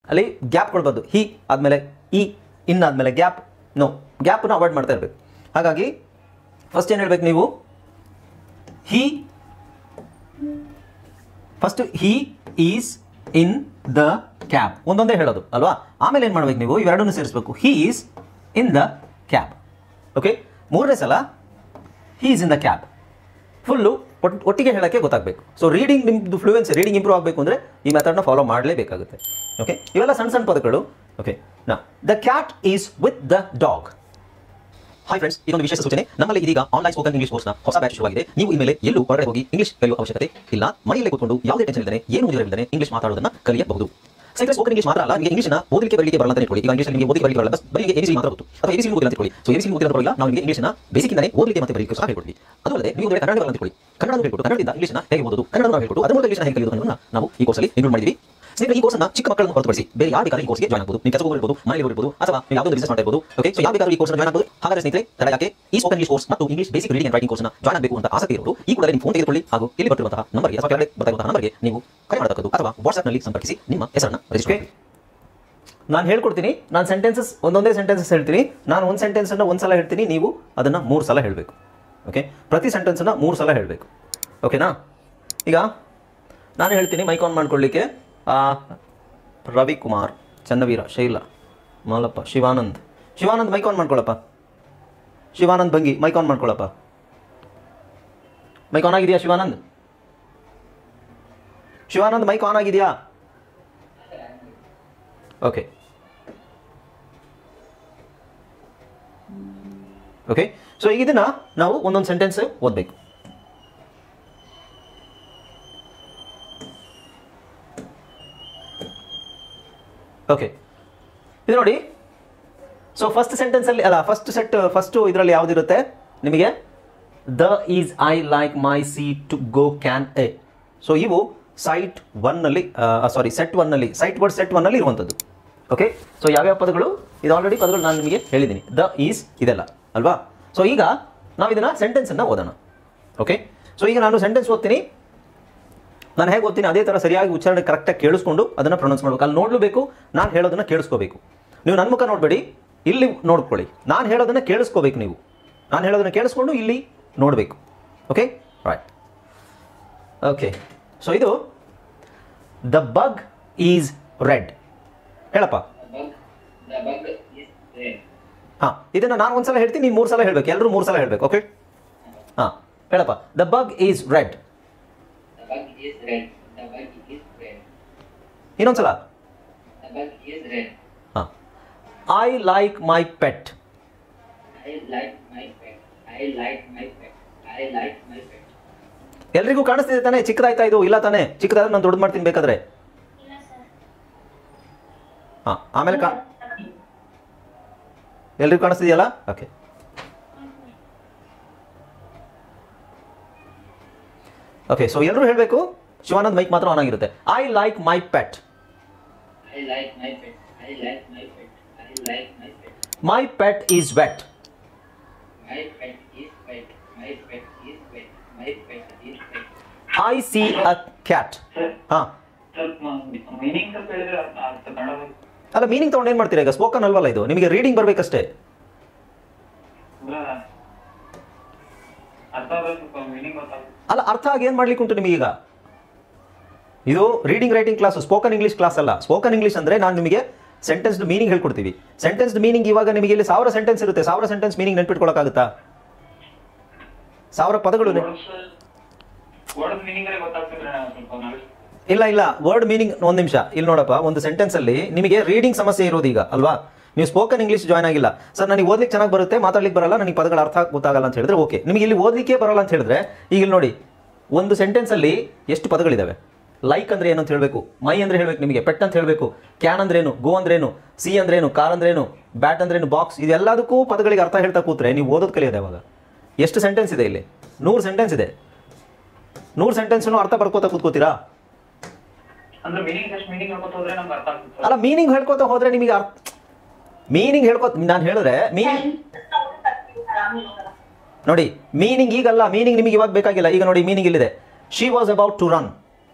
ಅಲ್ಲಿ ಗ್ಯಾಪ್ ಕೊಡ್ಬಾರ್ದು. ಹಿ ಆದಮೇಲೆ ಇ, ಇನ್ ಆದಮೇಲೆ ಗ್ಯಾಪ್, ನೋ, ಗ್ಯಾಪನ್ನು ಅವಾಯ್ಡ್ ಮಾಡ್ತಾ ಇರಬೇಕು. ಹಾಗಾಗಿ ಫಸ್ಟ್ ಏನು ಹೇಳ್ಬೇಕು ನೀವು, he, first he is in the cab ಒಂದೊಂದೇ ಹೇಳೋದು ಅಲ್ವಾ. ಆಮೇಲೆ ಏನು ಮಾಡ್ಬೇಕು ನೀವು, ಇವೆರಡನ್ನು ಸೇರಿಸಬೇಕು. He is in the cab. Okay, ಮೂರನೇ ಸಲ he is in the cab full ಒಟ್ಟಿಗೆ ಹೇಳೋಕ್ಕೆ ಗೊತ್ತಾಗಬೇಕು. ಸೊ ರೀಡಿಂಗ್ ನಿಮ್ಮದು ಫ್ಲೂಯೆನ್ಸಿ, ರೀಡಿಂಗ್ ಇಂಪ್ರೂವ್ ಆಗಬೇಕು ಅಂದರೆ ಈ ಮೆಥಡ್ನ ಫಾಲೋ ಮಾಡಲೇಬೇಕಾಗುತ್ತೆ. ಓಕೆ, ಇವೆಲ್ಲ ಸಣ್ಣ ಸಣ್ಣ ಪದಗಳು. ಓಕೆ, ನಾ the cat is with the dog. Hi friends, ಇದೊಂದು ವಿಶೇಷ ಸೂಚನೆ. ನಮ್ಮಲ್ಲಿ ಇದೀಗ ಆನ್ಲೈನ್ ಸ್ಪೋಕನ್ ಇಂಗ್ಲಿಷ್ ಕೋರ್ಸ್ನ ಹೊಸ ಬ್ಯಾಚ್ ಶುರುವಾಗಿದೆ. ನೀವು ಇನ್ಮೇಲೆ ಎಲ್ಲೂ ಹೊರಗಡೆ ಹೋಗಿ ಇಂಗ್ಲಿಷ್ ಕಲಿಯುವ ಅವಶ್ಯಕತೆ ಇಲ್ಲ. ಮನೆಯಲ್ಲೇ ಕೂತ್ಕೊಂಡು ಯಾವುದೇ ಟೆನ್ಷನ್ ಇಲ್ಲದೆ, ಏನು ಮುಗಿದಿರಲಿಲ್ಲದೆ ಇಂಗ್ಲಿಷ್ ಮಾತಾಡೋದನ್ನ ಕಲಿಯಬಹುದು. ಸ್ನೇಹಿತರೆ, ಸ್ಪೋಕನ್ ಇಂಗ್ಲಿಷ್ ಮಾತ್ರ ಅಲ್ಲ, ನಿಮಗೆ ಇಂಗ್ಲಿಷ್ನ ಓದಲಿಕ್ಕೆ ಬರಲಿಕ್ಕೆ ಬರಲ್ಲ ಅಂತ ಇಟ್ಕೊಳ್ಳಿ. ಈಗ ಇಂಗ್ಲಿಷ್ ನಿಮಗೆ ಓದಲಿಕ್ಕೆ ಬರಲಿಕ್ಕೆ ಬರಲ್ಲ, ಬರೀ ಎಬಿಸಿ ಮಾತ್ರ ಗೊತ್ತು, ಅಥವಾ ಎಬಿಸಿ ಓದಿಲ್ಲ ಅಂತ ಇಟ್ಕೊಳ್ಳಿ. ಸೊ ಎಬಿಸಿ ಓದಿಲ್ಲ ಅಂತ ನಾವು ನಿಮಗೆ ಇಂಗ್ಲಿಷ್ನ ಬೇಸಿಕ್ಕಿಂದಲೇ ಓದಲಿಕ್ಕೆ ಮತ್ತೆ ಬರಲಿಕ್ಕೆ ಸಹ ಹೇಳ್ಕೊಡ್ತೀವಿ. ಅದಲ್ಲದೆ ನೀವು ಕನ್ನಡ ಬರಲ್ಲ ಅಂತ ಇಟ್ಕೊಳ್ಳಿ, ಕನ್ನಡ ಹೇಳ್ಕೊಟ್ಟು ಕನ್ನಡದಿಂದ ಇಂಗ್ಲಿಷ್ನ ಹೇಗೆ ಓದೋದು, ಕನ್ನಡ ನಾವು ಹೇಳ್ಕೊಟ್ಟು ಅದರ ಮೂಲಕ ಇಂಗ್ಲಿಷ್ನ ಹೇಗೆ ಕಲಿಯೋದು ಅನ್ನೋದನ್ನ ನಾವು ಈ ಕೋರ್ಸಲ್ಲಿ ಇನ್ಕ್ಲೂಡ್ ಮಾಡಿದ್ದೀವಿ. ಸ್ನೇಹಿತರೆ, ಈ ಕೋರ್ಸ್ನ ಚಿಕ್ಕ ಮಕ್ಕಳನ್ನು ಹೊರತುಪಡಿಸಿ ಬೇರೆ ಯಾರು ಬೇಕಾದ್ರೂ ಈ ಕೋರ್ಸ್ಗೆ ಜಾಯ್ನ್ ಆಗಬಹುದು. ನೀವು ಕೆಲಸ ಹೋಗಿರ್ಬೋದು, ಮನೆಯಲ್ಲಿ ಇರ್ಬೋದು, ಅಥವಾ ನೀವು ಯಾವುದೋ ಬಿಸಿನೆಸ್ ಮಾಡ್ತಾ ಇರ್ಬೋದು. ಓಕೆ, ಸೊ ಯಾವ ಬೇಕಾದ್ರೂ ಈ ಕೋರ್ಸ್ನ ಜಾಯ್ನ್ ಆಗಬಹುದು. ಹಾಗಾದ್ರೆ ಸ್ನೇಹಿತರೆ, ತಡ ಯಾಕೆ, ಈ ಸ್ಪೋಕನ್ ಇಂಗ್ಲಿಷ್ ಕೋರ್ಸ್ ಮತ್ತು English basic reading and writing ಕೋರ್ಸ್ನ ಜಾಯ್ನ್ ಆಗಬೇಕು ಅಂತ ಆಸಕ್ತಿ ಇರೋರು ಈ ಕೂಡಲೇ ನಿಮ್ಮ ಫೋನ್ ತೆಗೆದುಕೊಳ್ಳಿ ಹಾಗೂ ಇಲ್ಲಿ ಬರ್ತಿರುವಂತಹ ನಂಬರ್ಗೆ ಅಥವಾ ಕೆಳಗಡೆ ಬರ್ತಿರುವಂತಹ ನಂಬರ್ಗೆ ನೀವು ಕರೆ ಮಾಡತಕ್ಕದ್ದು ಅಥವಾ ವಾಟ್ಸ್ಆಪ್ನಲ್ಲಿ ಸಂಪರ್ಕಿಸಿ ನಿಮ್ಮ ಹೆಸರನ್ನು ರಿಜಿಸ್ಟರ್. ನಾನು ಹೇಳ್ಕೊಡ್ತೀನಿ, ನಾನು ಸೆಂಟೆನ್ಸಸ್ ಒಂದೊಂದೇ ಸೆಂಟೆನ್ಸಸ್ ಹೇಳ್ತೀನಿ. ನಾನು ಒಂದು ಸೆಂಟೆನ್ಸನ್ನು ಒಂದು ಸಲ ಹೇಳ್ತೀನಿ, ನೀವು ಅದನ್ನು 3 ಸಲ ಹೇಳಬೇಕು. ಓಕೆ, ಪ್ರತಿ ಸೆಂಟೆನ್ಸನ್ನು 3 ಸಲ ಹೇಳಬೇಕು. ಓಕೆನಾ? ಈಗ ನಾನು ಹೇಳ್ತೀನಿ, ಮೈಕ್ ಆನ್ ಮಾಡ್ಕೊಳ್ಳಿಕ್ಕೆ ರವಿಕುಮಾರ್, ಚನ್ನವೀರ, ಶೈಲಾ, ಮಾಲಪ್ಪ, ಶಿವಾನಂದ್. ಶಿವಾನಂದ್ ಮೈಕ್ ಆನ್ ಮಾಡ್ಕೊಳ್ಳಪ್ಪ. ಶಿವಾನಂದ್ ಬಂಗಿ ಮೈಕ್ ಆನ್ ಮಾಡ್ಕೊಳ್ಳಪ್ಪ. ಮೈಕ್ ಆನ್ ಆಗಿದೆಯಾ ಶಿವಾನಂದ್? ಶಿವಾನಂದ್ ಮೈಕ್ ಆನ್ ಆಗಿದೆಯಾ? ಓಕೆ ಓಕೆ, ಸೊ ಈಗ ಇದನ್ನ ನಾವು ಒಂದೊಂದು ಸೆಂಟೆನ್ಸ್ ಓದಬೇಕು. ಓಕೆ, ಇದು ನೋಡಿ. ಸೊ ಫಸ್ಟ್ ಸೆಂಟೆನ್ಸಲ್ಲಿ ಅಲ್ಲ, ಫಸ್ಟು ಇದರಲ್ಲಿ ಯಾವುದಿರುತ್ತೆ ನಿಮಗೆ, the is I like my see to go can a. So ಇವು ಸೆಟ್ 1ನಲ್ಲಿ ಸೈಟ್ ವರ್ಡ್ ಸೆಟ್ 1ನಲ್ಲಿ ಇರುವಂಥದ್ದು. ಓಕೆ, ಸೊ ಯಾವ್ಯಾವ ಪದಗಳು ಇದು, ಆಲ್ರೆಡಿ ಪದಗಳು ನಾನು ನಿಮಗೆ ಹೇಳಿದ್ದೀನಿ. ದ ಈಸ್ ಇದೆಲ್ಲ ಅಲ್ವಾ. ಸೊ ಈಗ ನಾವು ಇದನ್ನು ಸೆಂಟೆನ್ಸನ್ನು ಓದೋಣ. ಓಕೆ, ಸೊ ಈಗ ನಾನು ಸೆಂಟೆನ್ಸ್ ಓದ್ತೀನಿ. ನಾನು ಹೇಗೆ ಓದ್ತೀನಿ ಅದೇ ಥರ ಸರಿಯಾಗಿ ಉಚ್ಚಾರಣೆ ಕರೆಕ್ಟಾಗಿ ಕೇಳಿಸ್ಕೊಂಡು ಅದನ್ನು ಪ್ರೊನೌನ್ಸ್ ಮಾಡಬೇಕು. ಅಲ್ಲಿ ನೋಡಲೇಬೇಕು, ನಾನು ಹೇಳೋದನ್ನು ಕೇಳಿಸ್ಕೋಬೇಕು. ನೀವು ನನ್ನ ಮುಖ ನೋಡಬೇಡಿ, ಇಲ್ಲಿ ನೋಡ್ಕೊಳ್ಳಿ. ನಾನು ಹೇಳೋದನ್ನು ಕೇಳಿಸ್ಕೋಬೇಕು. ನೀವು ನಾನು ಹೇಳೋದನ್ನು ಕೇಳಿಸ್ಕೊಂಡು ಇಲ್ಲಿ ನೋಡಬೇಕು. Okay, right. ಓಕೆ, ಸೊ ಇದು ದ ಬಗ್ ಈಸ್ ರೆಡ್. ಹೇಳಪ್ಪ. ಹಾಂ, ಇದನ್ನು ನಾನು ಒಂದು ಸಲ ಹೇಳ್ತೀನಿ, ನೀವು 3 ಸಲ ಹೇಳಬೇಕು. ಎಲ್ಲರೂ 3 ಸಲ ಹೇಳಬೇಕು. ಓಕೆ, ಹಾಂ, ಹೇಳಪ್ಪ. The bug is red. ಇನ್ನೊಂದ್ಸಲ. ಹಾಂ, ಐ ಲೈಕ್ ಮೈ ಪೆಟ್. ಎಲ್ರಿಗೂ ಕಾಣಿಸ್ತಿದೆ ತಾನೆ? ಚಿಕ್ಕದಾಯ್ತಾ ಇದು? ಇಲ್ಲ ತಾನೆ? ಚಿಕ್ಕದಾದ್ರೆ ನಾನು ದೊಡ್ಡದು ಮಾಡ್ತೀನಿ ಬೇಕಾದ್ರೆ. ಹಾಂ, ಆಮೇಲೆ ಎಲ್ರಿಗೂ ಕಾಣಿಸ್ತಿದೆಯಲ್ಲ? ಓಕೆ, ಓಕೆ, ಸೊ ಎಲ್ಲರೂ ಹೇಳಬೇಕು. ಶಿವಾನಂದ್ ಮೈಕ್ ಮಾತ್ರ ಆನ್ ಆಗಿರುತ್ತೆ. I like my pet. My pet is wet. I see a cat. ಹಾಂ, ಅಲ್ಲ, ಮೀನಿಂಗ್ ತಗೊಂಡು ಏನು ಮಾಡ್ತೀರಾ? ಈಗ ಸ್ಪೋಕನ್ ಅಲ್ವಲ್ಲ ಇದು, ನಿಮಗೆ ರೀಡಿಂಗ್ ಬರಬೇಕಷ್ಟೇ. ಅಲ್ಲ, ಅರ್ಥ ಆಗಿ ಏನು ಮಾಡ್ಲಿಕ್ಕೆ ಉಂಟು ನಿಮಗೀಗ? ಇದು reading writing class, spoken English class ಅಲ್ಲ. ಸ್ಪೋಕನ್ ಇಂಗ್ಲಿಷ್ ಅಂದರೆ ನಾನು ನಿಮಗೆ ಸೆಂಟೆನ್ಸ್ದು ಮೀನಿಂಗ್ ಹೇಳ್ಕೊಡ್ತೀವಿ. ಸೆಂಟೆನ್ಸ್ದು ಮೀನಿಂಗ್ ಇವಾಗ ನಿಮಗೆ ಇಲ್ಲಿ 1000 ಸೆಂಟೆನ್ಸ್ ಇರುತ್ತೆ. 1000 ಸೆಂಟೆನ್ಸ್ ಮೀನಿಂಗ್ ನೆನ್ಪಿಟ್ಕೊಳ್ಳೋಕ್ಕಾಗುತ್ತಾ? 1000 ಪದಗಳು ಇಲ್ಲ. ವರ್ಡ್ ಮೀನಿಂಗ್ ಒಂದು ನಿಮಿಷ ಇಲ್ಲಿ ನೋಡಪ್ಪ. ಒಂದು ಸೆಂಟೆನ್ಸಲ್ಲಿ ನಿಮಗೆ ರೀಡಿಂಗ್ ಸಮಸ್ಯೆ ಇರೋದು ಈಗ ಅಲ್ವಾ. ನೀವು ಸ್ಪೋಕನ್ ಇಂಗ್ಲಿಷ್ ಜಾಯ್ನ್ ಆಗಿಲ್ಲ. ಸರ್, ನನಗೆ ಓದ್ಲಿಕ್ಕೆ ಚೆನ್ನಾಗಿ ಬರುತ್ತೆ, ಮಾತಾಡ್ಲಿಕ್ಕೆ ಬರಲ್ಲ, ನನಗೆ ಪದಗಳ ಅರ್ಥ ಗೊತ್ತಾಗಲ್ಲ ಅಂತ ಹೇಳಿದ್ರೆ ಓಕೆ. ನಿಮಗೆ ಇಲ್ಲಿ ಓದಲಿಕ್ಕೆ ಬರಲ್ಲ ಅಂತ ಹೇಳಿದ್ರೆ ಈಗ ಇಲ್ಲಿ ನೋಡಿ, ಒಂದು ಸೆಂಟೆನ್ಸಲ್ಲಿ ಎಷ್ಟು ಪದಗಳಿದ್ದಾವೆ. ಲೈಕ್ ಅಂದರೆ ಏನು ಅಂತ ಹೇಳಬೇಕು, ಮೈ ಅಂದರೆ ಹೇಳಬೇಕು ನಿಮಗೆ, ಪೆಟ್ ಅಂತ ಹೇಳಬೇಕು, ಕ್ಯಾನ್ ಅಂದ್ರೇನು, ಗೋ ಅಂದ್ರೇನು, ಸಿ ಅಂದ್ರೇನು, ಕಾರ್ ಅಂದ್ರೇನು, ಬ್ಯಾಟ್ ಅಂದ್ರೇನು, ಬಾಕ್ಸ್, ಇದೆಲ್ಲದಕ್ಕೂ ಪದಗಳಿಗೆ ಅರ್ಥ ಹೇಳ್ತಾ ಕೂತ್ರೆ ನೀವು ಓದೋದು ಕಲಿಯೋದು ಯಾವಾಗ? ಎಷ್ಟು ಸೆಂಟೆನ್ಸ್ ಇದೆ ಇಲ್ಲಿ? 100 ಸೆಂಟೆನ್ಸ್ ಇದೆ. 100 ಸೆಂಟೆನ್ಸ್ನು ಅರ್ಥ ಬರ್ಕೋತಾ ಕೂತ್ಕೋತೀರಾ? ಅಲ್ಲ, ಮೀನಿಂಗ್ ಹೇಳ್ಕೋತಾ ಹೋದ್ರೆ ನಿಮಗೆ ಮೀನಿಂಗ್ ನಾನು ಹೇಳಿದ್ರೆ ನೋಡಿ, ಮೀನಿಂಗ್ ಈಗಲ್ಲ, ಮೀನಿಂಗ್ ನಿಮಗೆ ಇವಾಗ ಬೇಕಾಗಿಲ್ಲ. ಈಗ ನೋಡಿ, ಮೀನಿಂಗ್ ಇಲ್ಲಿದೆ. She was about to run.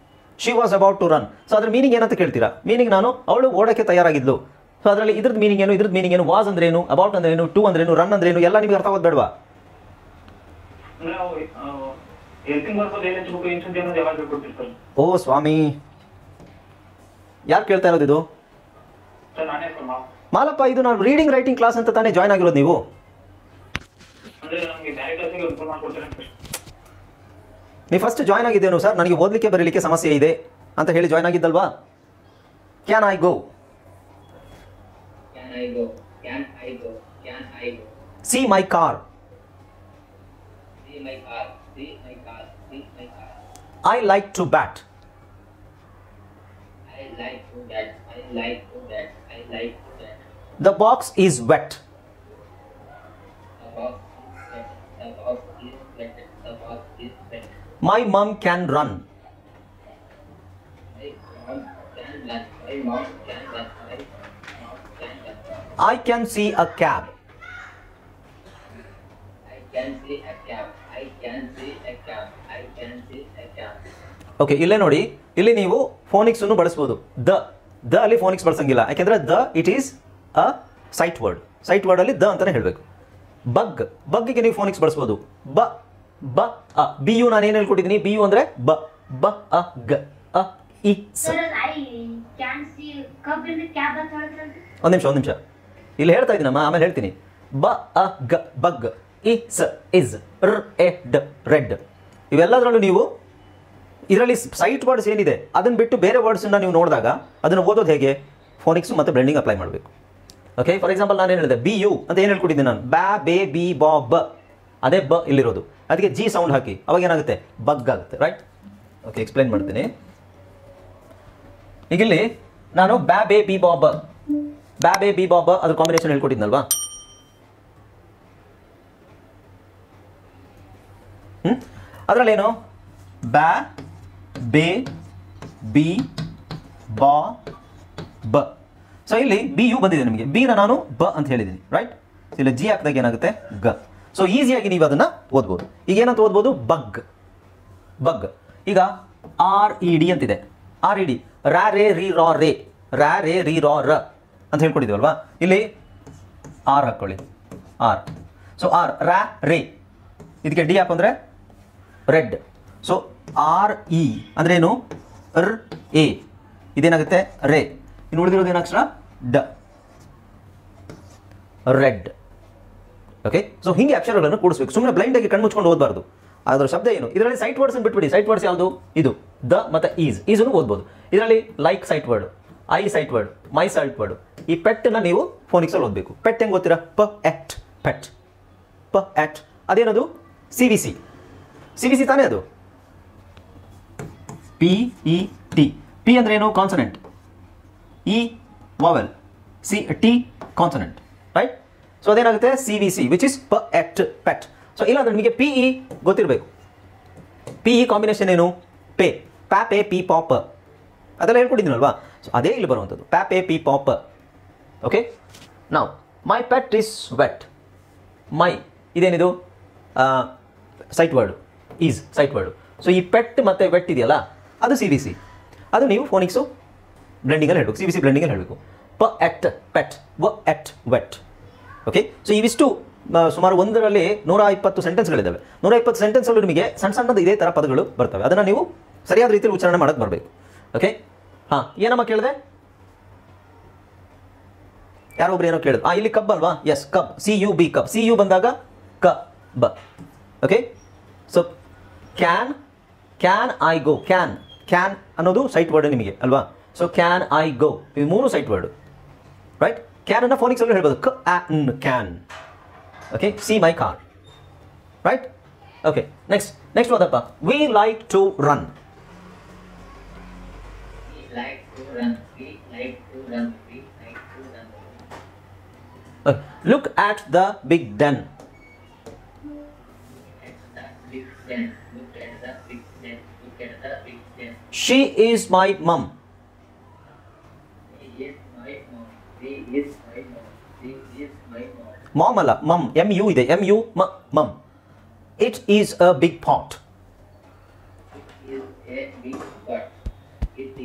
She was about to run. So ಅದ್ರ ಮೀನಿಂಗ್ ಏನಂತ ಕೇಳ್ತೀರಾ? ಮೀನಿಂಗ್ ನಾನು ಅವಳು ಓಡಕ್ಕೆ ತಯಾರಾಗಿದ್ಲು. ಸೊ ಅದರಲ್ಲಿ ಇದ್ರದ್ದು ಮೀನಿಂಗ್ ಏನು, ಇದ್ರದ್ದು ಮೀನಿಂಗ್ ಏನು, ವಾಸ್ ಅಂದ್ರೇನು, ಅಬೌಟ್ ಅಂದ್ರೇನು, ಟು ಅಂದ್ರೇನು, ರನ್ ಅಂದ್ರೇನು ಎಲ್ಲ ನಿಮಗೆ ಅರ್ಥ ಆಗೋದು ಬೇಡವಾ? ಓ ಸ್ವಾಮಿ, ಯಾರು ಕೇಳ್ತಾ ಇರೋದು ಇದು? ಮಾಲಪ್ಪ, ಇದು ನಾನು ರೀಡಿಂಗ್ ರೈಟಿಂಗ್ ಕ್ಲಾಸ್ ಅಂತ ತಾನೇ ಜಾಯ್ನ್ ಆಗಿರೋದು ನೀವು? ನೀವು ಫಸ್ಟ್ ಜಾಯ್ನ್ ಆಗಿದ್ದೇನು ಸರ್? ನನಗೆ ಓದಲಿಕ್ಕೆ ಬರೀಲಿಕ್ಕೆ ಸಮಸ್ಯೆ ಇದೆ ಅಂತ ಹೇಳಿ ಜಾಯ್ನ್ ಆಗಿದ್ದಲ್ವಾ? Can I go? See my car. I like to bat. The box is wet. My mom can run. I can see a cab. Okay, ಇಲ್ಲೇ ನೋಡಿ, ಇಲ್ಲಿ ನೀವು ಫೋನಿಕ್ಸ್ ಅನ್ನು ಬಳಸಬಹುದು. ದ ಅಲ್ಲಿ ಫೋನಿಕ್ಸ್ ಬಳಸಂಗಿಲ್ಲ, ಯಾಕೆಂದ್ರೆ the it is a sight word. Sight word ಅಲ್ಲಿ the ಅಂತಾನೆ ಹೇಳಬೇಕು. ಬಗ್ಗೆ ನೀವು ಫೋನಿಕ್ಸ್ ಬಳಸಬಹುದು. ಬ ಅ. ಬಿ ಯು ನಾನು ಏನು ಹೇಳ್ಕೊಟ್ಟಿದ್ದೀನಿ? ಬಿ ಯು ಅಂದ್ರೆ ಬ ಅ ಗ ಅ ಇ ಸ. ಒಂದು ನಿಮಿಷ ಇಲ್ಲಿ ಹೇಳ್ತಾ ಇದ್ದೀನಮ್ಮ, ಆಮೇಲೆ ಹೇಳ್ತೀನಿ. ಬ ಅ ಗ ಬಗ್, ಇ ಸ ಇಸ್, ರ್ ಎ ಡ್ ರೆಡ್. ಇವೆಲ್ಲದರಲ್ಲೂ ನೀವು ಇದರಲ್ಲಿ ಸೈಟ್ ವರ್ಡ್ಸ್ ಏನಿದೆ ಅದನ್ನು ಬಿಟ್ಟು ಬೇರೆ ವರ್ಡ್ಸನ್ನು ನೀವು ನೋಡಿದಾಗ ಅದನ್ನು ಓದೋದು ಹೇಗೆ? ಫೋನಿಕ್ಸ್ ಮತ್ತು ಬ್ಲೆಂಡಿಂಗ್ ಅಪ್ಲೈ ಮಾಡಬೇಕು. ಓಕೆ, ಫಾರ್ ಎಕ್ಸಾಂಪಲ್ ನಾನು ಏನು ಹೇಳಿದೆ? ಬಿ ಯು ಅಂತ ಏನು ಹೇಳ್ಕೊಟ್ಟಿದ್ದೀನಿ ನಾನು? ಬ್ಯಾ ಬೇ ಬಿ ಬಾ ಬ, ಅದೇ ಬ ಇಲ್ಲಿರೋದು. ಅದಕ್ಕೆ ಜಿ ಸೌಂಡ್ ಹಾಕಿ, ಅವಾಗ ಏನಾಗುತ್ತೆ? ಬಗ್ ಆಗುತ್ತೆ. ರೈಟ್? ಓಕೆ, ಎಕ್ಸ್ಪ್ಲೈನ್ ಮಾಡ್ತೀನಿ. ಈಗ ಇಲ್ಲಿ ನಾನು ಬ್ಯಾ ಬೇ ಬಿ ಬಾ ಬ, ಬ್ಯಾ ಬೇ ಬಿ ಬಾ ಬ ಅದ್ರ ಕಾಂಬಿನೇಷನ್ ಹೇಳ್ಕೊಟ್ಟಿದ್ನಲ್ವಾ? ಅದರಲ್ಲೇನು? ಬ್ಯಾ ಬೇ ಬಿ ಬಾ ಬ. ಸೊ ಇಲ್ಲಿ ಬಿ ಯು ಬಂದಿದೆ ನಿಮಗೆ, ಬಿನ ನಾನು ಬ ಅಂತ ಹೇಳಿದ್ದೀನಿ. ರೈಟ್? ಇಲ್ಲಿ ಜಿ ಹಾಕಿದಾಗ ಏನಾಗುತ್ತೆ? ಗ. ಸೊ ಈಸಿಯಾಗಿ ನೀವು ಅದನ್ನು ಓದ್ಬೋದು. ಈಗ ಏನಂತ ಓದ್ಬೋದು? ಬಗ್. ಈಗ ಆರ್ ಇ ಡಿ ಅಂತಿದೆ. ಆರ್ ಇ ಡಿ, ರಾ ರೇ ರಿ ರಾ ರೇ, ರಾ ರೇ ರಿ ರಾ ರ ಅಂತ ಹೇಳ್ಕೊಟ್ಟಿದ್ದೀವಲ್ವಾ? ಇಲ್ಲಿ ಆರ್ ಹಾಕ್ಕೊಳ್ಳಿ, ಆರ್. ಸೊ ಆರ್, ರಾ ರೇ, ಇದಕ್ಕೆ ಡಿ ಹಾಕೊಂಡ್ರೆ ರೆಡ್. ಸೊ ಆರ್ ಇ ಅಂದ್ರೆ ಏನು? ರ್ ಎ, ಇದೇನಾಗುತ್ತೆ? ರೇ. ಇನ್ನು ಉಳಿದಿರೋದು ಏನಾಕ್ಷರ? ಡ, ರೆಡ್. ಓಕೆ, ಸೊ ಹಿಂಗೆ ಅಕ್ಷರಗಳನ್ನು ಕೂಡಿಸ್ಬೇಕು. ಸುಮ್ಮನೆ ಬ್ಲೈಂಡ್ ಆಗಿ ಕಣ್ಮುಚ್ಕೊಂಡು ಓದಬಾರ್ದು. ಅದರ ಶಬ್ದ ಏನು? ಇದರಲ್ಲಿ ಸೈಟ್ ವರ್ಡ್ಸ್ ಬಿಟ್ಬಿಡಿ. ಸೈಟ್ ವರ್ಡ್ಸ್ ಯಾವುದು? ಇದು ದ ಮತ್ತು ಈಸನ್ನು ಓದ್ಬೋದು. ಇದರಲ್ಲಿ like sight word, I sight word, my sight word. ಈ ಪೆಟ್ಟನ್ನು ನೀವು ಫೋನಿಕ್ಸಲ್ಲಿ ಓದಬೇಕು. ಪೆಟ್ ಹೆಂಗೆ ಓದ್ತೀರಾ? ಪ ಎಟ್, ಪೆಟ್. ಪ ಎಟ್ ಅದೇನದು? ಸಿ ವಿ ಸಿ ತಾನೇ ಅದು. P E T. ಪಿ ಅಂದ್ರೆ ಏನು? Consonant. E vowel, C T consonant. Right? So ಅದೇನಾಗುತ್ತೆ? C V C which is p et, pet. So ಇಲ್ಲ ಅಂದ್ರೆ ನಿಮಗೆ ಪಿ ಇ ಗೊತ್ತಿರಬೇಕು. ಪಿ ಇ ಕಾಂಬಿನೇಷನ್ ಏನು? ಪೇ, ಪ್ಯಾ ಪೇ ಪಿ ಪಾಪ್, ಅದೆಲ್ಲ ಹೇಳ್ಕೊಟ್ಟಿದ್ದೀನಲ್ವಾ? ಸೊ ಅದೇ ಇಲ್ಲಿ ಬರುವಂಥದ್ದು, ಪ್ಯಾ ಪೇ ಪಿ ಪಾಪ್. ಓಕೆ, ನಾವು my pet is wet. My ಇದೇನಿದು? Sight word, is sight word. So ಈ ಪೆಟ್ ಮತ್ತು ವೆಟ್ ಇದೆಯಲ್ಲ, ಅದು ಸಿ ವಿ ಸಿ. ಅದು ನೀವು ಫೋನಿಕ್ಸು ಬ್ಲೆಂಡಿಂಗಲ್ಲಿ ಹೇಳಬೇಕು, ಸಿ ವಿ ಸಿ ಬ್ಲೆಂಡಿಂಗಲ್ಲಿ ಹೇಳಬೇಕು. ಪ ಎಟ್ ಪೆಟ್, ವ ಎಟ್ ವೆಟ್. ಓಕೆ, ಸೊ ಇವಿಷ್ಟು ಸುಮಾರು ಒಂದರಲ್ಲಿ 120 ಸೆಂಟೆನ್ಸ್ಗಳಿದ್ದಾವೆ. 120 ಸೆಂಟೆನ್ಸ್ಗಳು ನಿಮಗೆ ಸಣ್ಣದು ಇದೇ ಥರ ಪದಗಳು ಬರ್ತವೆ. ಅದನ್ನು ನೀವು ಸರಿಯಾದ ರೀತಿಯಲ್ಲಿ ಉಚ್ಚಾರಣೆ ಮಾಡೋಕ್ಕೆ ಬರಬೇಕು. ಓಕೆ, ಹಾಂ, ಏನಮ್ಮ ಕೇಳಿದೆ? ಯಾರೊಬ್ರು ಏನೋ ಕೇಳಿದ್ರು. ಇಲ್ಲಿ ಕಬ್ ಅಲ್ವಾ? Yes, cub, C U B, cub. C U ಬಂದಾಗ ಕ ಬ. Okay, so can I go. Can ಅನ್ನೋದು ಸೈಟ್ ವರ್ಡ್ ನಿಮಗೆ ಅಲ್ವಾ? ಸೊ ಕ್ಯಾನ್ ಐ ಗೋ, ಇದು 3 ಸೈಟ್ ವರ್ಡ್. ರೈಟ್? ಕ್ಯಾನ್ ಅನ್ನ ಫೋನಿಕ್ಸ್ ಅಲ್ಲಿ ಹೇಳ್ಬೋದು, can. Okay, see my car. Right? Okay, next ಓದಪ್ಪ. We like to run. Look at the big den. She is my mum. Mom ಅಲ್ಲ, mum, M-U ಇದೆ, M-U, mum. It is a big pot.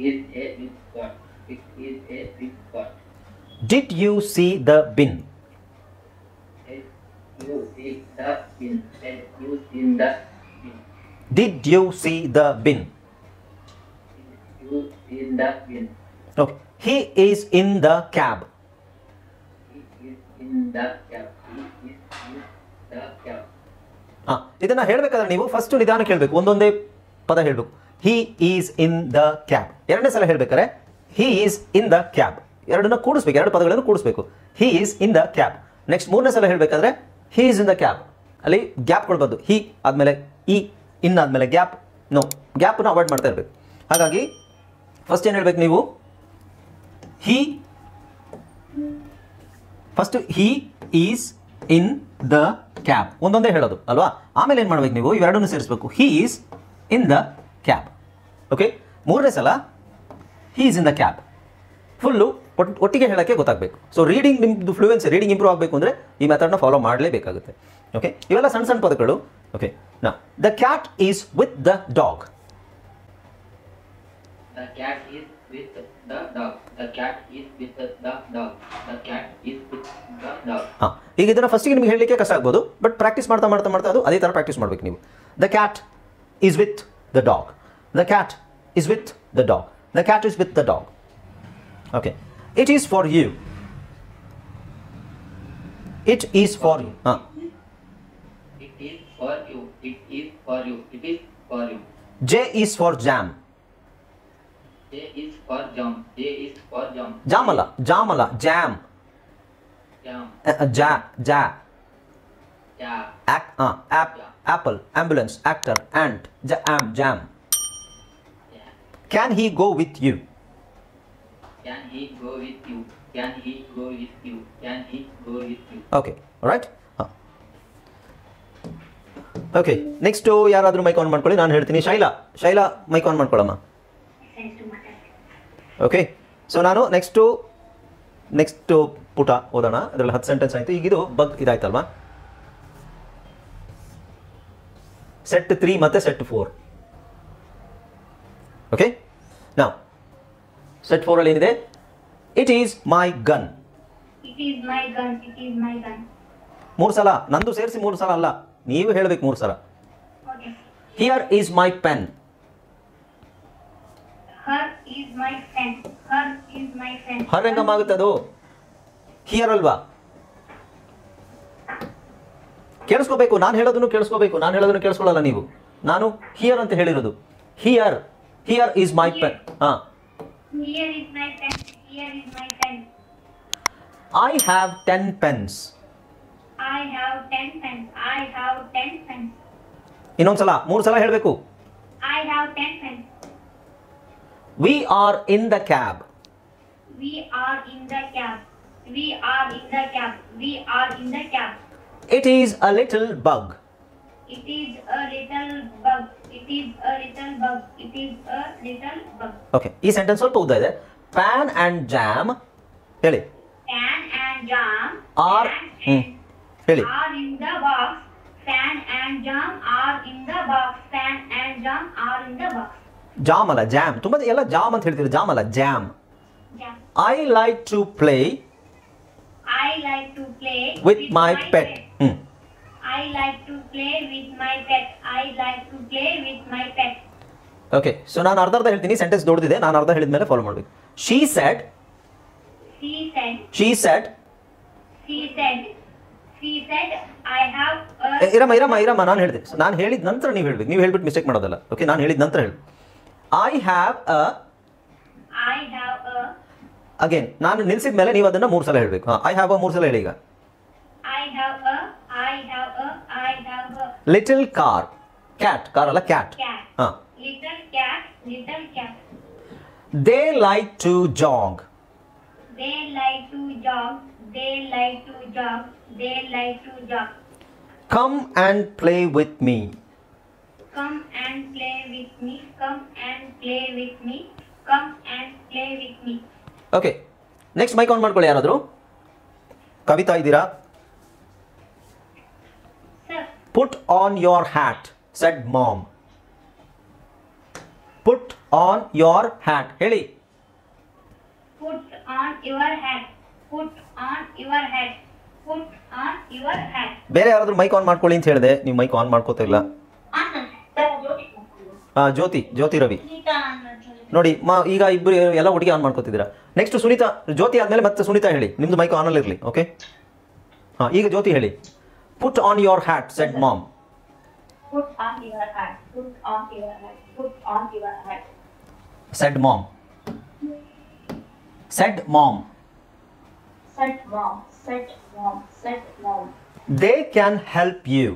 is a big pot. It is a big pot. Did you see the bin? Did you see the bin? Did you see the bin? Did you see the bin? Did you see the bin? Okay. He is in the cab. He is in the cab. He is in the cab. ಇದನ್ನ ಹೇಳಬೇಕಾದ್ರೆ ನೀವು first ನಿಧಾನಕ್ಕೆ ಹೇಳಬೇಕು, ಒಂದೊಂದೇ ಪದ ಹೇಳಬೇಕು. He is in the cab. ಎರಡನೇ ಸಲ ಹೇಳ್ಬೇಕಾರೆ he is in the cab, ಎರಡನ್ನ ಕೂಡಿಸ್ಬೇಕು, ಎರಡು ಪದಗಳನ್ನು ಕೂಡಿಸ್ಬೇಕು. He is in the cab. Next ಮೂರನೇ ಸಲ ಹೇಳಬೇಕಾದ್ರೆ he is in the cab, ಅಲ್ಲಿ ಗ್ಯಾಪ್ ಕೊಡ್ಬಾರ್ದು. ಹಿ ಆದಮೇಲೆ ಇ, ಇನ್ ಆದಮೇಲೆ ಗ್ಯಾಪ್, ನೋ, ಗ್ಯಾಪನ್ನು ಅವಾಯ್ಡ್ ಮಾಡ್ತಾ ಇರಬೇಕು. ಹಾಗಾಗಿ ಫಸ್ಟ್ ಏನು ಹೇಳ್ಬೇಕು ನೀವು, he first he is in the cab ಒಂದೊಂದೇ ಹೇಳೋದು ಅಲ್ವಾ. ಆಮೇಲೆ ಏನು ಮಾಡ್ಬೇಕು ನೀವು, ಇವೆರಡನ್ನು ಸೇರಿಸಬೇಕು. He is in the cab. Okay, ಮೂರನೇ ಸಲ he is in the cab full ಒಟ್ಟಿಗೆ ಹೇಳೋಕ್ಕೆ ಗೊತ್ತಾಗಬೇಕು. ಸೊ ರೀಡಿಂಗ್ ನಿಮ್ಮದು ಫ್ಲೂಯೆನ್ಸಿ, ರೀಡಿಂಗ್ ಇಂಪ್ರೂವ್ ಆಗಬೇಕು ಅಂದರೆ ಈ ಮೆಥಡ್ನ ಫಾಲೋ ಮಾಡಲೇಬೇಕಾಗುತ್ತೆ. ಓಕೆ, ಇವೆಲ್ಲ ಸಣ್ಣ ಸಣ್ಣ ಪದಗಳು. ಓಕೆ, ನಾ the cat is with the dog. The cat is with the dog. The cat is with the dog. The cat is with the dog. ಈಗ ಇದನ್ನು ಫಸ್ಟಿಗೆ ನಿಮಗೆ ಹೇಳಲಿಕ್ಕೆ ಕಷ್ಟ ಆಗ್ಬೋದು, ಬಟ್ ಪ್ರಾಕ್ಟೀಸ್ ಮಾಡ್ತಾ ಮಾಡ್ತಾ ಮಾಡ್ತಾ ಅದು ಅದೇ ಥರ ಪ್ರಾಕ್ಟೀಸ್ ಮಾಡಬೇಕು ನೀವು. The cat is with the dog. The cat is with the dog. The cat is with the dog. Okay, it is for you. It is for you. It is for you. It is for you. It is for you. J is for jam. J is for jam. J is for jam. Jam ಅಲ್ಲ, jam ಅಲ್ಲ, jam. Jam. ಜಾ ಜಾ. Ja. Apple, ambulance, actor, ant, jam. Ja. Can he go with you. Can he go with you? Can he go with you? Can he go with you? Okay, right. Okay, next ಯಾರಾದರೂ mike on ಮಾಡ್ಕೊಳ್ಳಿ, ನಾನು ಹೇಳ್ತೀನಿ. Shaila mike on ಮಾಡ್ಕೊಳ್ಳಮ್ಮ. Okay, so ನಾನು next ಪುಟ ಓದೋಣ. ಅದರಲ್ಲಿ 10 sentence ಆಯಿತು. ಈಗ ಇದು ಬಗ್ ಇದಾಯ್ತಲ್ವಾ, ಸೆಟ್ 3 ಮತ್ತು ಸೆಟ್ 4. ಓಕೆ, ನಾವು ಸೆಟ್ 4 ಅಲ್ಲಿ ಏನಿದೆ, it is my gun. It is my gun. It is my gun. 3 ಸಲ, ನಂದು ಸೇರಿಸಿ 3 ಸಲ ಅಲ್ಲ, ನೀವು ಹೇಳಬೇಕು 3 ಸಲ. Okay. Here is my pen. Her is my pen. Her is my pen. ಹರ್ ಹೆಂಗಮ್ಮಾಗುತ್ತೆ ಅದು, ಹಿಯರ್ ಅಲ್ವಾ. ಕೇಳಿಸ್ಕೋಬೇಕು, ನಾನು ಹೇಳೋದನ್ನು ಕೇಳಿಸ್ಕೋಬೇಕು, ನಾನು ಹೇಳೋದನ್ನು ಕೇಳಿಸ್ಕೊಳ್ಳಲ್ಲ ನೀವು. ನಾನು ಹಿಯರ್ ಅಂತ ಹೇಳಿರೋದು. Here is my pen. Here is my pen. Here is my pen. I have 10 pens. I have 10 pens. I have 10 pens. ಇನ್ನೊಂದ್ಸಲ 3 ಸಲ ಹೇಳಬೇಕು. I have 10 pens. We are in the cab. We are in the cab. We are in the cab. We are in the cab. It is a little bug. It is a little bug. It is a little bug. It is a little bug. Okay, ಈ sentence ಸ್ವಲ್ಪ ಉದ್ದ ಇದೆ. PAN and jam ಹೇಳಿ. Pan and jam Are ಹೇಳಿ. are in the box. Pan and jam are in the box. Pan and jam are in the box. Jam ಅಲ್ಲ, jam. ತುಂಬ ಎಲ್ಲ jam ಅಂತ ಹೇಳ್ತೀರಿ, ಜಾಮ್ ಅಲ್ಲ, jam. Jam. I like to play I like to play with my pet. I like to play with my pet. I like to play with my pet. Okay, so ನಾನು ಅರ್ಧ ಹೇಳ್ತೀನಿ, sentence ದೊಡ್ಡದಿದೆ, ನಾನು ಅರ್ಧ ಹೇಳಿದ ಮೇಲೆ follow ಮಾಡಬೇಕು. She said. She said. She said. She said. She said. I have a. ಇರಮ್ಮ ನಾನು ಹೇಳಿದೆ. ನಾನು ಹೇಳಿದ ನಂತರ ನೀವು ಹೇಳ್ಬೇಕು, ನೀವು ಹೇಳ್ಬಿಟ್ಟು ಮಿಸ್ಟೇಕ್ ಮಾಡೋದಲ್ಲ. ಓಕೆ, ನಾನು ಹೇಳಿದ ನಂತರ ಹೇಳಿ. I have a. I have a. Again ನಾನು ನಿಲ್ಸಿದ ಮೇಲೆ ನೀವು ಅದನ್ನು 3 ಸಲ ಹೇಳಬೇಕು. ಐ ಹ್ಯಾವ್ ಅ 3 ಸಲ ಹೇಳಿ ಈಗ. I have a. I have a. I have a. Little car. Cat, car ಅಲ್ಲ, ಕ್ಯಾಟ್. Cat. ಹಾಂ. Little cat. Little cat. They like to jog. They like to jog. They like to jog. They like to jog. Come and play with me. Come and play with me. Come and play with me. Come and play with me. Okay, next mic on ಮಾಡ್ಕೊಳ್ಳಿ ಯಾರಾದರೂ. ಕವಿತಾ ಇದ್ದೀರಾ? Sir. Put on your hat said mom. Put on your hat ಹೇಳಿ. Put on your hat. Put on your hat. Put on your hat. ಬೇರೆ ಯಾರಾದ್ರೂ mic on ಮಾಡ್ಕೊಳ್ಳಿ ಅಂತ ಹೇಳಿದೆ, ನೀವು ಮೈಕ್ ಆನ್ ಮಾಡ್ಕೋತಾ ಇಲ್ಲ. ಜ್ಯೋತಿ ರವಿ ನೋಡಿ ಈಗ ಇಬ್ಬರು ಎಲ್ಲ ಒಟ್ಟಿಗೆ ಆನ್ ಮಾಡ್ಕೋತಿದ್ದೀರಾ. ನೆಕ್ಸ್ಟ್ ಸುನೀತಾ, ಜ್ಯೋತಿ ಆದ್ಮೇಲೆ ಮತ್ತೆ ಸುನೀತಾ ಹೇಳಿ, ನಿಮ್ದು ಮೈಕ್ ಆನ್ ಅಲ್ಲಿ ಇರಲಿ. ಓಕೆ, ಈಗ ಜ್ಯೋತಿ ಹೇಳಿ. Put on your hat said mom. Put on your hat. Put on your hat. Put on your hat. Said mom. Said mom. Said mom. Said mom. Said mom. They can help you.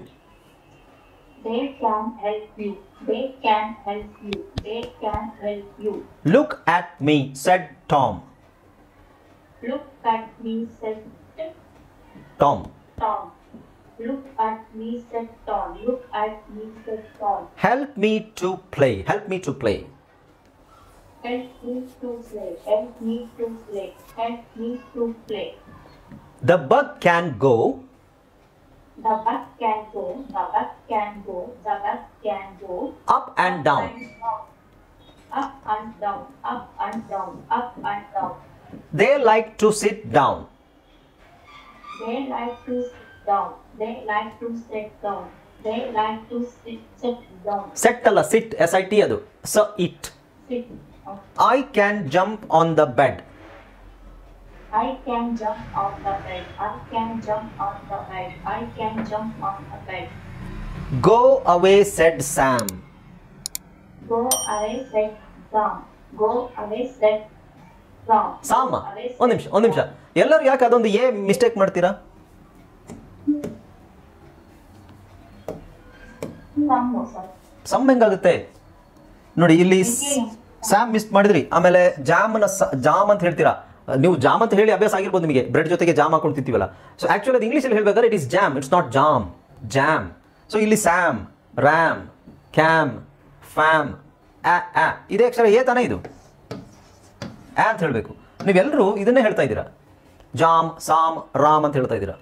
They can help you. They can help you. They can help you. Look at me, said Tom. Look at me, said Tom. Tom. Look at me, said Tom. Look at me, said Tom. Help me to play. Help me to play. Help me to play. Help me to play. Help me to play. The bug can go. The bus can go. The bus can go. The bus can go. Up and down. Up and down. Up and down. Up and down. They like to sit down. They like to sit down. They like to sit down. They like to sit down. Set ಅಲ್ಲ, sit, SIT ಅದು. So it. Sit. I can jump on the bed. I can jump on the bed. I can jump on the bed. I can jump on the bed. Go away, said Sam. Go away, said Sam. Go away, said Sam. ಸಾಮ, ಒಂದು ನಿಮಿಷ ಎಲ್ಲರೂ ಯಾಕೆ ಅದೊಂದು mistake ಮಾಡ್ತೀರಾ? Some ಹೆಂಗಾಗುತ್ತೆ ನೋಡಿ, ಇಲ್ಲಿ Sam miss ಮಾಡಿದ್ರಿ, ಆಮೇಲೆ ಜಾಮ್ ಅಂತ ಹೇಳ್ತೀರಾ ನೀವು. ಜಾಮ್ ಅಂತ ಹೇಳಿ ಅಭ್ಯಾಸ ಆಗಿರ್ಬೋದು ನಿಮಗೆ, ಬ್ರೆಡ್ ಜೊತೆಗೆ ಜಾಮ್ ಹಾಕೊಂಡು ತಿಂತೀವಲ್ಲ. ಸೊ ಆಕ್ಚುಲಿ ಅದು ಇಂಗ್ಲೀಷಲ್ಲಿ ಹೇಳ್ಬೇಕಾದ್ರೆ it is jam, it's not jam, jam. So ಇಲ್ಲಿ ಸ್ಯಾಮ್, ರ್ಯಾಮ್, ಕ್ಯಾಮ್, ಫ್ಯಾಮ್, ಇದೇ ಅಕ್ಷರ ಏ ತಾನೇ ಇದು, ಅಂತ ಹೇಳಬೇಕು. ನೀವೆಲ್ಲರೂ ಇದನ್ನೇ ಹೇಳ್ತಾ ಇದ್ದೀರಾ, ಜಾಮ್, ಸಾಮ್, ರಾಮ್ ಅಂತ ಹೇಳ್ತಾ ಇದ್ದೀರಾ.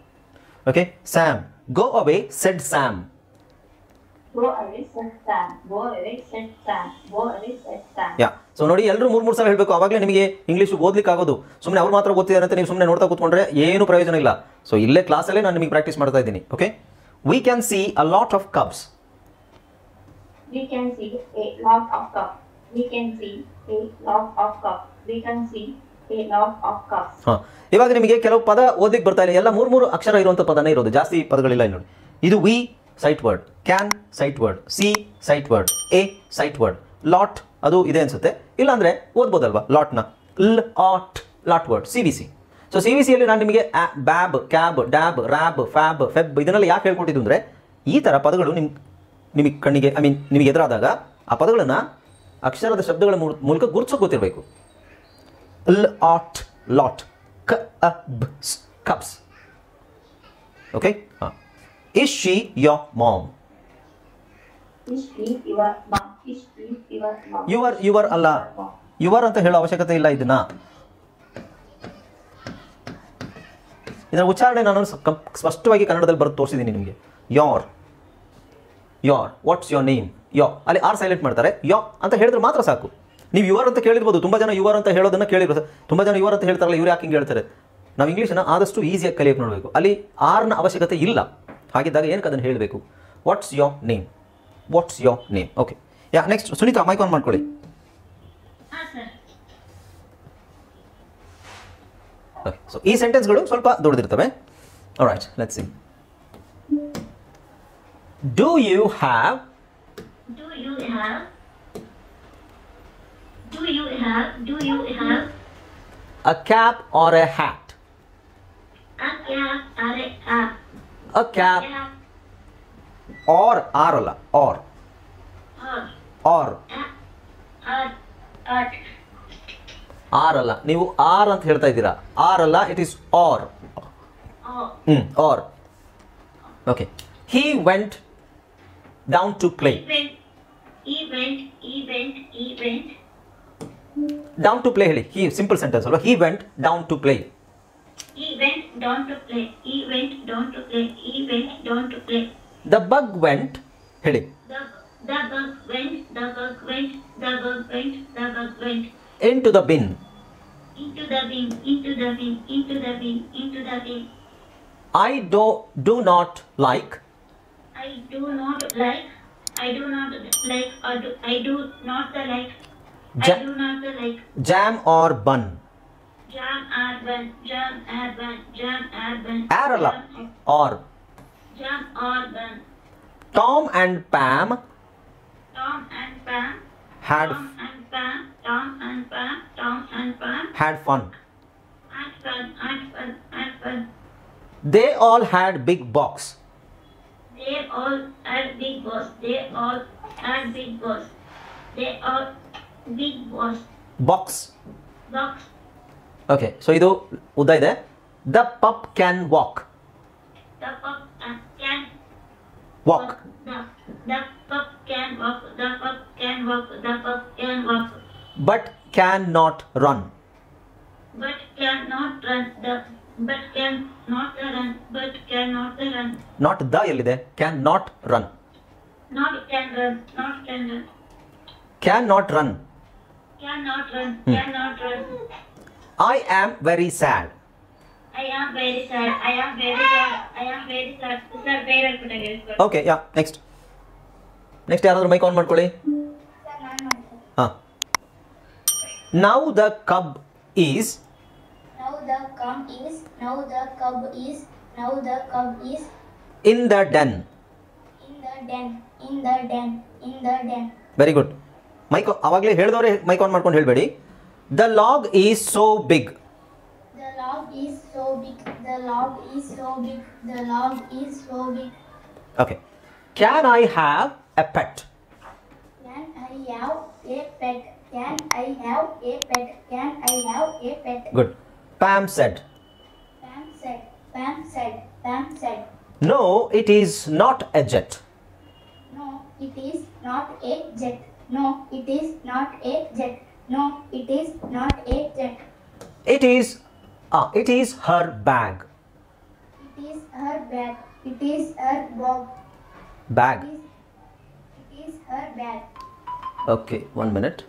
Okay, Sam. Go away said Sam. Go away, said Sam. Go away, said Sam. Go away, said Sam. ಯಾ, ಸೊ ನೋಡಿ ಎಲ್ಲರೂ ಮೂರು ಸಲ ಹೇಳಬೇಕು, ಅವಾಗಲೇ ನಿಮಗೆ ಇಂಗ್ಲೀಷ್ ಓದ್ಲಿಕ್ಕೆ ಆಗೋದು. ಸುಮ್ಮನೆ ಅವ್ರು ಮಾತ್ರ ಓದ್ತಿದ್ದಾರೆ ಅಂತ ನೀವು ಸುಮ್ಮನೆ ನೋಡ್ತಾ ಕೂತ್ಕೊಂಡ್ರೆ ಏನು ಪ್ರಯೋಜನ ಇಲ್ಲ. ಸೊ ಇಲ್ಲೇ ಕ್ಲಾಸಲ್ಲೇ ನಾನು ನಿಮಗೆ ಪ್ರಾಕ್ಟೀಸ್ ಮಾಡ್ತಾ ಇದ್ದೀನಿ. Okay, we can see a lot of cups. We can see a lot of cups. We can see a lot of cups. We can see a lot of cups. ಇವಾಗ ನಿಮಗೆ ಕೆಲವು ಪದ ಓದಲಿಕ್ಕೆ ಬರ್ತಾ ಇಲ್ಲ, ಎಲ್ಲ ಮೂರು ಅಕ್ಷರ ಇರುವಂಥ ಪದನೇ ಇರೋದು, ಜಾಸ್ತಿ ಪದಗಳಿಲ್ಲ. ನೋಡಿ, ಇದು we sight word, can sight word, see sight word, a sight word, lot ಅದು ಇದೆ ಅನ್ಸುತ್ತೆ, ಇಲ್ಲಾಂದ್ರೆ ಓದ್ಬೋದಲ್ವಾ ಲಾಟ್ನ, ಲಾಟ್ ವರ್ಡ್, CVC. ಸೊ CVCಯಲ್ಲಿ ನಾನು ನಿಮಗೆ bab, cab, dab, rab, fab, feb ಇದನ್ನೆಲ್ಲ ಯಾಕೆ ಹೇಳ್ಕೊಟ್ಟಿದ್ದು ಅಂದರೆ, ಈ ಥರ ಪದಗಳು ನಿಮಗೆ ಕಣ್ಣಿಗೆ ನಿಮಗೆ ಎದುರಾದಾಗ ಆ ಪದಗಳನ್ನು ಅಕ್ಷರದ ಶಬ್ದಗಳ ಮೂಲಕ ಗುರುತಿಸೋಕೆ ಗೊತ್ತಿರಬೇಕು. Lot, cups. Okay, Is she your mom? Is she your mom? Is she your mom? Your ಅಲ್ಲ, ಯುವರ್ ಅಂತ ಹೇಳೋ ಅವಶ್ಯಕತೆ ಇಲ್ಲ. ಇದನ್ನ ಇದರ ಉಚ್ಚಾರಣೆ ನಾನು ಸ್ಪಷ್ಟವಾಗಿ ಕನ್ನಡದಲ್ಲಿ ಬರೆದು ತೋರಿಸಿದ್ದೀನಿ ನಿಮಗೆ. ಯೋರ್, ವಾಟ್ಸ್ ಯೋರ್ ನೇಮ್, ಅಲ್ಲಿ ಆರ್ ಸೈಲೆಂಟ್ ಮಾಡ್ತಾರೆ. ಅಂತ ಹೇಳಿದ್ರೆ ಮಾತ್ರ ಸಾಕು. ನೀವು ಯುವರ್ ಅಂತ ಕೇಳಿರ್ಬೋದು, ತುಂಬ ಜನ ಯುವರ್ ಅಂತ ಹೇಳೋದನ್ನ ಕೇಳಿರ್ಬೋದು. ತುಂಬ ಜನ ಯುವರ್ ಅಂತ ಹೇಳ್ತಾರಲ್ಲ, ಇವ್ರು ಯಾಕೆ ಹಿಂಗೆ ಹೇಳ್ತಾರೆ? ನಾವು ಇಂಗ್ಲೀಷನ್ನು ಆದಷ್ಟು ಈಸಿಯಾಗಿ ಕಲಿಯೋಕೆ ನೋಡಬೇಕು. ಅಲ್ಲಿ ಆರ್ನ ಅವಶ್ಯಕತೆ ಇಲ್ಲ. ಹಾಗಿದ್ದಾಗ ಏನಕ್ಕೆ ಅದನ್ನು ಹೇಳಬೇಕು? What's your name. Okay, next Sunita mike on ಮಾಡ್ಕೊಳ್ಳಿ. ಓಕೆ, ಸೊ ಈ ಸೆಂಟೆನ್ಸ್ಗಳು ಸ್ವಲ್ಪ ದೊಡ್ಡದಿರ್ತವೆ. Alright, let's see. Do you have a cap or a hat? A cap or ಅಲ್ಲ, or ಆರ್ ಅಲ್ಲ, ನೀವು ಆರ್ ಅಂತ ಹೇಳ್ತಾ ಇದ್ದೀರಾ. ಆರ್ ಅಲ್ಲ, it is R. R. Okay, he went down to play. Down to play ಹೇಳಿ. he simple sentence ಅಲ್ವಾ? he went down to play. He went down to play. He went down to play. He went down to play. The bug went ಹೇಳಿ. The bug went, the bug went, the bug went, the bug went. Into the bin. Into the bin, into the bin, into the bin, into the bin. I do not like I do not like, I do not like, or do, I do not the like, I Ja- do not the like. jam or bun. Jam or bun, jam or bun, jam or bun. Arala or Jam or bun. Tom and Pam Tom and Pam. had Tom and Pam. Tom and Pam. Tom and Pam. had fun. And fun, and fun, and fun. They all had big box. They all had big boss. They all had big boss. They all big boss. Box. Box. Okay so ಇದು ಉದ್ದ ಇದೆ. The puff can walk. The pup can walk. walk. The pup can walk. The pup can walk. The pup can walk. But can not run. But cannot run. But can not run. But cannot run. Not the ಎಲ್ಲಿದೆ? Can not run. Not can run. Not can run. Can not run. Cannot run. Cannot run. I am very sad. I am very sad. I am very sad. I am very sad. Sir, ಬೇರೆ ಹೇಳ್ಬಿಟ್ಟಾಗಿದೆ sir. Okay yeah next ಯಾರಾದರೂ mike on ಮಾಡ್ಕೊಳ್ಳಿ. ಹಾಂ. Now the ಕಬ್ is. Now the cub is, now the cub is, now the cub is in the den. in the den, in the den, in the den. Very good. Mic ಅವಾಗಲೇ ಹೇಳಿದವರೇ mic on ಮಾಡ್ಕೊಂಡು ಹೇಳಬೇಡಿ. The log is so big. The log is so big, the log is so big, the log is so big. Okay. Can I have A pet. Can I have a pet? Can I have a pet? Can I have a pet? Good. Pam said. Pam said, Pam said, Pam said. No it is not a jet. No, it is not a jet. No, it is not a jet. No, it is not a jet. It is her bag. It is her bag. It is her bag. Bag. It is her bag. Okay, 1 minute.